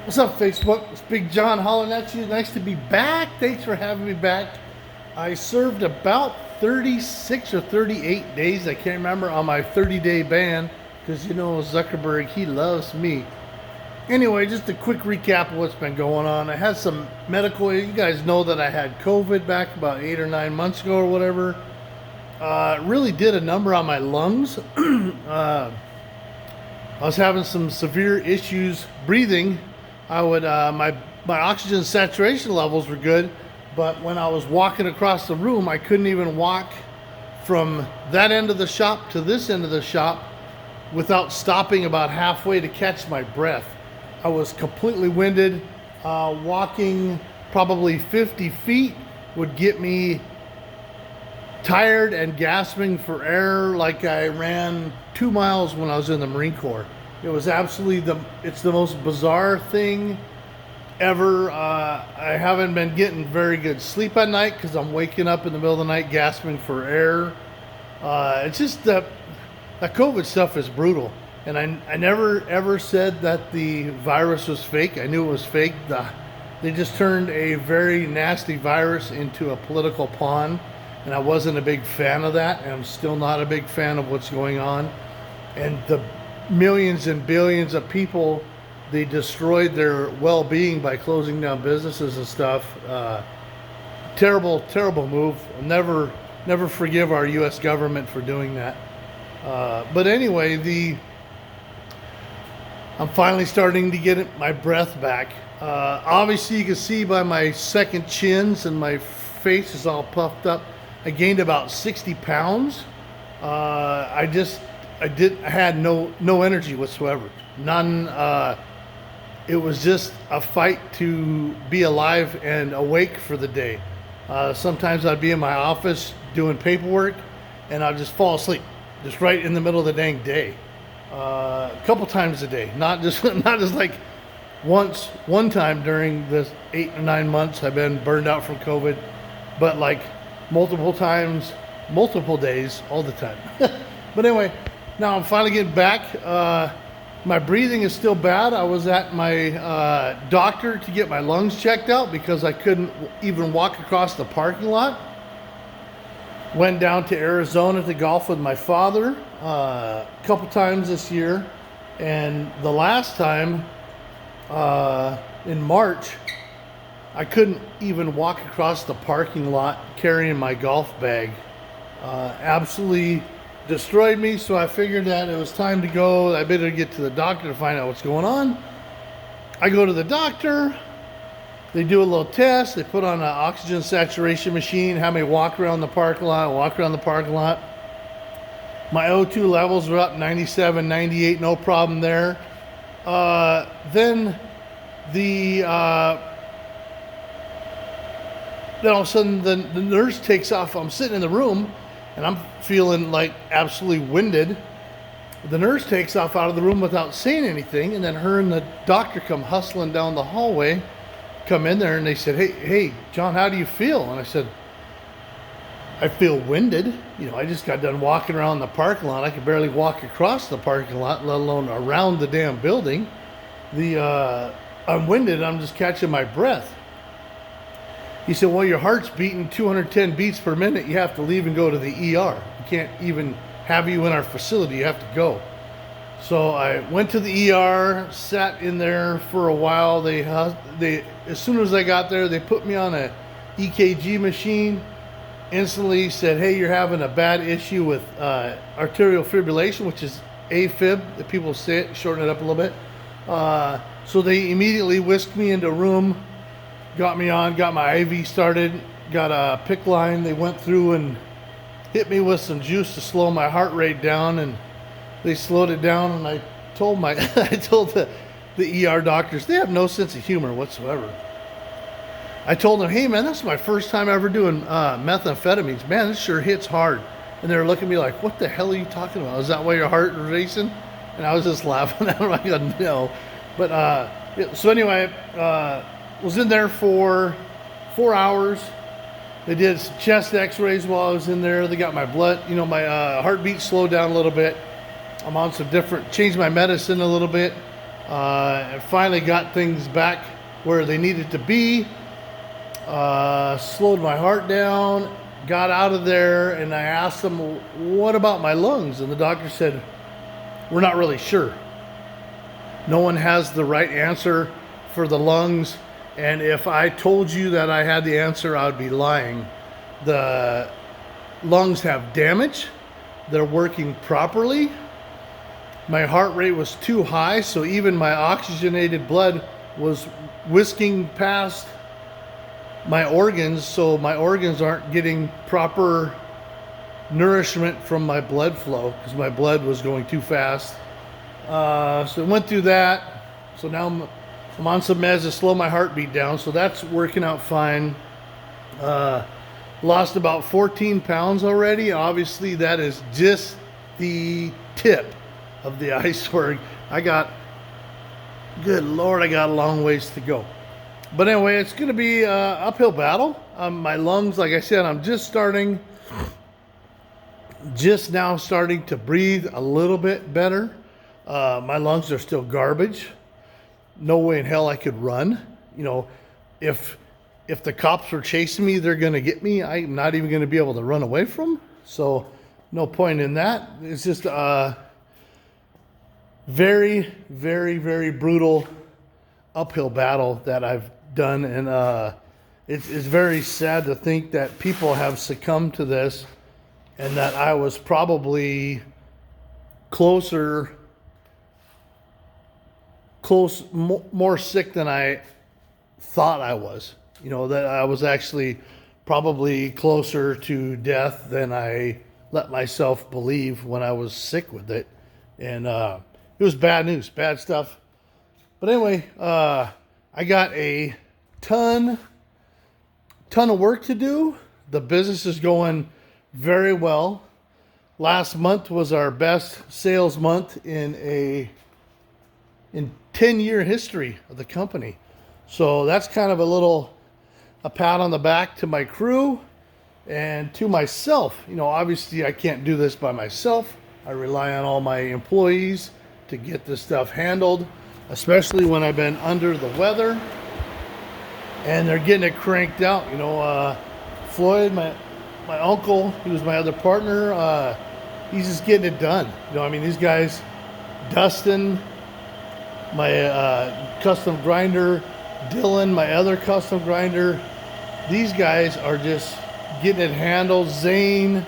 What's up, Facebook? It's Big John hollering at you. Nice to be back. Thanks for having me back. I served about 36 or 38 days, I can't remember, on my 30-day ban because you know Zuckerberg, he loves me. Anyway, just a quick recap of what's been going on. I had some medical, you guys know that I had COVID back about 8 or 9 months ago or whatever. It really did a number on my lungs. I was having some severe issues breathing. My oxygen saturation levels were good, but when I was walking across the room, I couldn't even walk from that end of the shop to this end of the shop without stopping about halfway to catch my breath. I was completely winded. Walking probably 50 feet would get me tired and gasping for air like I ran 2 miles when I was in the Marine Corps. It was absolutely it's the most bizarre thing ever. I haven't been getting very good sleep at night because I'm waking up in the middle of the night gasping for air. It's just that COVID stuff is brutal. And I never ever said that the virus was fake. I knew it was fake. They just turned a very nasty virus into a political pawn. And I wasn't a big fan of that. And I'm still not a big fan of what's going on. And the millions and billions of people, they destroyed their well-being by closing down businesses and stuff. Terrible, terrible move. I'll never forgive our U.S. government for doing that. But anyway, I'm finally starting to get my breath back. Obviously, you can see by my second chins and my face is all puffed up. I gained about 60 pounds. I had no energy whatsoever. None. It was just a fight to be alive and awake for the day. Sometimes I'd be in my office doing paperwork and I'd just fall asleep, just right in the middle of the dang day. A couple times a day, not just like one time during this 8 or 9 months I've been burned out from COVID, but like multiple times, multiple days, all the time. But anyway, now I'm finally getting back. My breathing is still bad. I was at my doctor to get my lungs checked out because I couldn't even walk across the parking lot. Went down to Arizona to golf with my father a couple times this year. And the last time, in March, I couldn't even walk across the parking lot carrying my golf bag. Absolutely destroyed me, so I figured that it was time to go. I better get to the doctor to find out what's going on. I go to the doctor. They do a little test. They put on an oxygen saturation machine, have me walk around the parking lot. My O2 levels were up 97, 98, no problem there. Then all of a sudden the nurse takes off. I'm sitting in the room and I'm feeling like absolutely winded. The nurse takes off out of the room without saying anything, and then her and the doctor come hustling down the hallway, come in there, and they said, hey, John, how do you feel? And I said, I feel winded. I just got done walking around the parking lot. I could barely walk across the parking lot, let alone around the damn building. I'm winded. I'm just catching my breath. He said, well, your heart's beating 210 beats per minute. You have to leave and go to the ER. We can't even have you in our facility. You have to go. So I went to the ER, sat in there for a while. They as soon as I got there, they put me on a EKG machine. Instantly said, hey, you're having a bad issue with arterial fibrillation, which is AFib. The people say it, shorten it up a little bit. So they immediately whisked me into a room, got me on, got my IV started, got a PICC line. They went through and hit me with some juice to slow my heart rate down, and they slowed it down. And I told the ER doctors, they have no sense of humor whatsoever. I told them, hey man, that's my first time ever doing methamphetamines. Man, this sure hits hard. And they were looking at me like, what the hell are you talking about? Is that why your heart is racing? And I was just laughing at them. I go, no. But so anyway, was in there for 4 hours. They did some chest x-rays while I was in there. They got my blood, my heartbeat slowed down a little bit. I'm on some changed my medicine a little bit. I finally got things back where they needed to be. Slowed my heart down, got out of there, and I asked them, what about my lungs? And the doctor said, we're not really sure. No one has the right answer for the lungs, and if I told you that I had the answer, I would be lying. The lungs have damage. They're working properly. My heart rate was too high, so even my oxygenated blood was whisking past my organs, so my organs aren't getting proper nourishment from my blood flow because my blood was going too fast. So I went through that. So now I'm on some meds to slow my heartbeat down, so that's working out fine. Lost about 14 pounds already. Obviously, that is just the tip of the iceberg. Good Lord, I got a long ways to go. But anyway, it's going to be an uphill battle. My lungs, like I said, I'm just now starting to breathe a little bit better. My lungs are still garbage. No way in hell I could run. You know, if the cops were chasing me, they're going to get me. I'm not even going to be able to run away from them. So no point in that. It's just very, very, very brutal uphill battle that I've done, and it's very sad to think that people have succumbed to this, and that I was probably more sick than I thought I was. You know, that I was actually probably closer to death than I let myself believe when I was sick with it, and it was bad news, bad stuff. But anyway, I got a ton of work to do. The business is going very well. Last month was our best sales month in 10-year history of the company. So that's kind of a pat on the back to my crew and to myself. You know, obviously I can't do this by myself. I rely on all my employees to get this stuff handled, especially when I've been under the weather and they're getting it cranked out. You know, Floyd, my uncle, he was my other partner, he's just getting it done. You know, I mean, these guys, Dustin, my custom grinder, Dylan, my other custom grinder, these guys are just getting it handled. Zane,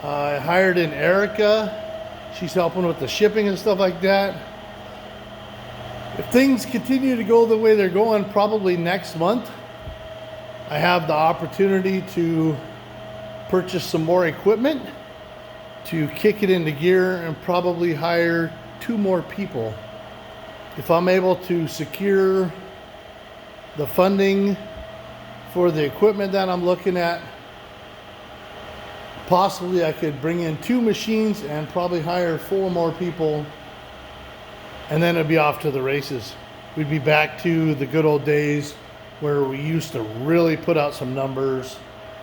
I hired in Erica. She's helping with the shipping and stuff like that. If things continue to go the way they're going, probably next month, I have the opportunity to purchase some more equipment to kick it into gear and probably hire 2 more people. If I'm able to secure the funding for the equipment that I'm looking at, possibly I could bring in 2 machines and probably hire 4 more people, and then it'd be off to the races. We'd be back to the good old days where we used to really put out some numbers.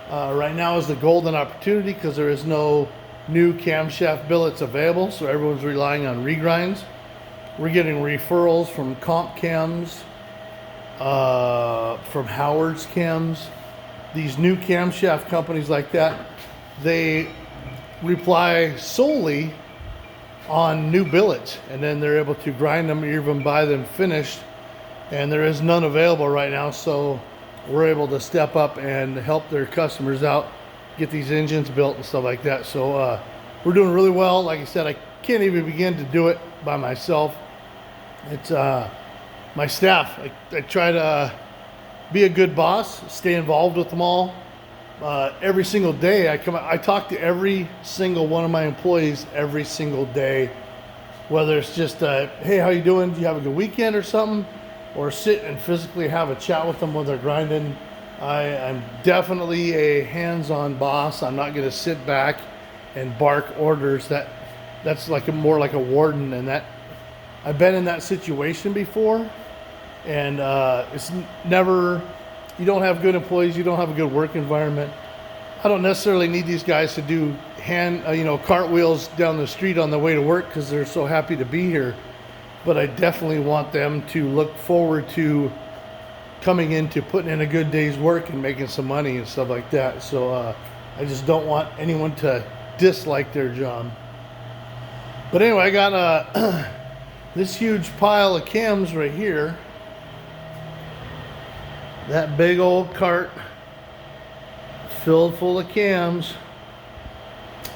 Right now is the golden opportunity because there is no new camshaft billets available, so everyone's relying on regrinds. We're getting referrals from Comp Cams, from Howard's Cams. These new camshaft companies like that, they rely solely on new billets, and then they're able to grind them or even buy them finished, and there is none available right now, so we're able to step up and help their customers out, get these engines built and stuff like that. So we're doing really well. Like I said, I can't even begin to do it by myself. It's my staff. I try to be a good boss, stay involved with them all. Every single day I talk to every single one of my employees every single day, whether it's just hey, how you doing? Do you have a good weekend or something? Or sit and physically have a chat with them when they're grinding. I'm definitely a hands-on boss. I'm not going to sit back and bark orders. That's like more like a warden, and that I've been in that situation before, and it's never. You don't have good employees. You don't have a good work environment. I don't necessarily need these guys to do cartwheels down the street on the way to work because they're so happy to be here. but I definitely want them to look forward to coming into putting in a good day's work and making some money and stuff like that. So I just don't want anyone to dislike their job. But anyway, I got this huge pile of cams right here. That big old cart filled full of cams.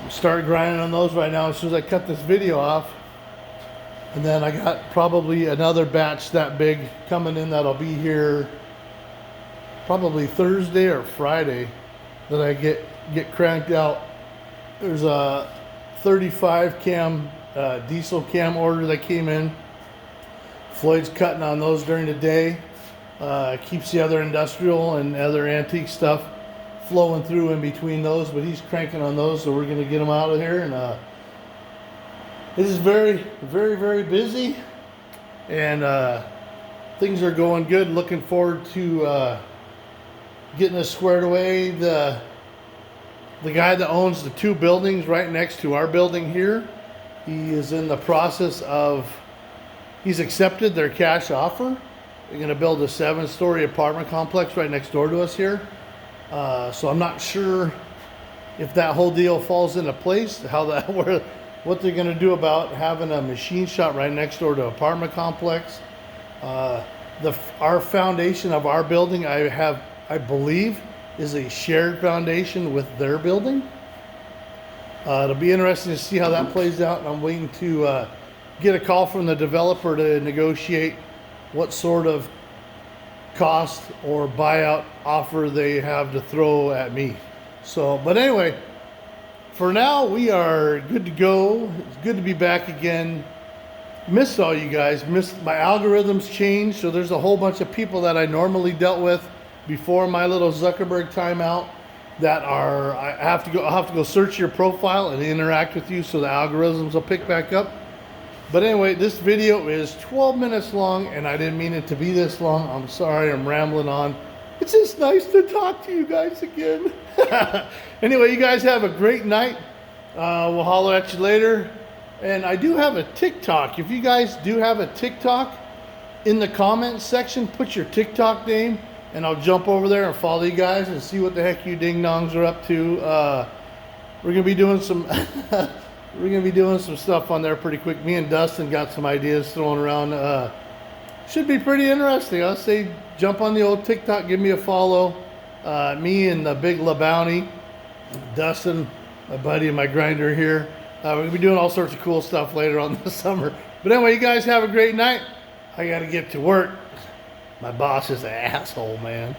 I'm start grinding on those right now as soon as I cut this video off. And then I got probably another batch that big coming in that'll be here probably Thursday or Friday that I get cranked out. There's a 35 cam diesel cam order that came in. Floyd's cutting on those during the day. Keeps the other industrial and other antique stuff flowing through in between those, but he's cranking on those, so we're going to get them out of here. And it is very, very, very busy, and things are going good. Looking forward to getting this squared away. The guy that owns the two buildings right next to our building here, he is in the process of, he's accepted their cash offer. They're going to build a 7-story apartment complex right next door to us here. So I'm not sure if that whole deal falls into place, what they're going to do about having a machine shop right next door to an apartment complex. Our foundation of our building, I believe, is a shared foundation with their building. It'll be interesting to see how that plays out, and I'm waiting to get a call from the developer to negotiate what sort of cost or buyout offer they have to throw at me. So, but anyway, for now we are good to go. It's good to be back again. Missed all you guys. Missed my algorithms changed, so there's a whole bunch of people that I normally dealt with before my little Zuckerberg timeout that are, I'll have to go search your profile and interact with you so the algorithms will pick back up. But anyway, this video is 12 minutes long, and I didn't mean it to be this long. I'm sorry, I'm rambling on. It's just nice to talk to you guys again. Anyway, you guys have a great night. We'll holler at you later. And I do have a TikTok. If you guys do have a TikTok, in the comments section, put your TikTok name, and I'll jump over there and follow you guys and see what the heck you ding-dongs are up to. We're going to be doing some... We're going to be doing some stuff on there pretty quick. Me and Dustin got some ideas thrown around. Should be pretty interesting. I'll say jump on the old TikTok, give me a follow. Me and the Big LaBounty, Dustin, my buddy and my grinder here. We're going to be doing all sorts of cool stuff later on this summer. But anyway, you guys have a great night. I got to get to work. My boss is an asshole, man.